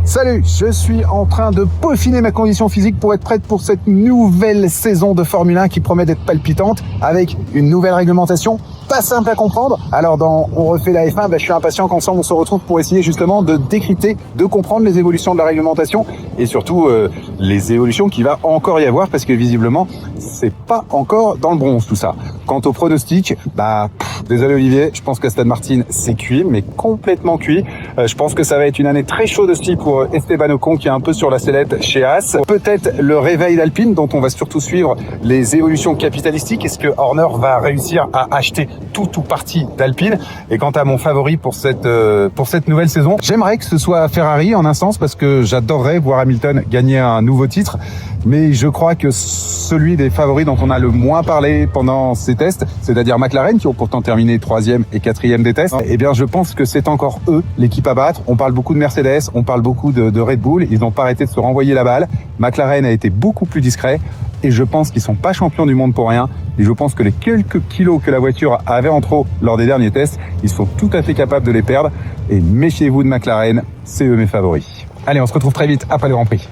Salut, je suis en train de peaufiner ma condition physique pour être prête pour cette nouvelle saison de Formule 1 qui promet d'être palpitante avec une nouvelle réglementation pas simple à comprendre. Alors dans On refait la F1, je suis impatient qu'ensemble on se retrouve pour essayer justement de décrypter, de comprendre les évolutions de la réglementation et surtout les évolutions qu'il va encore y avoir parce que visiblement c'est pas encore dans le bronze tout ça. Quant au pronostic, désolé Olivier, je pense qu'Aston Martin c'est cuit, mais complètement cuit. Je pense que ça va être une année très chaude aussi pour Esteban Ocon qui est un peu sur la sellette chez Haas. Peut-être le réveil d'Alpine dont on va surtout suivre les évolutions capitalistiques. Est-ce que Horner va réussir à acheter tout ou partie d'Alpine? Et quant à mon favori pour cette nouvelle saison, j'aimerais que ce soit Ferrari en un sens parce que j'adorerais voir Hamilton gagner un nouveau titre. Mais je crois que celui des favoris dont on a le moins parlé pendant ces tests, c'est-à-dire McLaren, qui ont pourtant terminé 3e et 4e des tests, eh bien je pense que c'est encore eux, l'équipe à battre. On parle beaucoup de Mercedes, on parle beaucoup de Red Bull, ils n'ont pas arrêté de se renvoyer la balle. McLaren a été beaucoup plus discret et je pense qu'ils sont pas champions du monde pour rien. Et je pense que les quelques kilos que la voiture avait en trop lors des derniers tests, ils sont tout à fait capables de les perdre. Et méfiez-vous de McLaren, c'est eux mes favoris. Allez, on se retrouve très vite après le Grand Prix.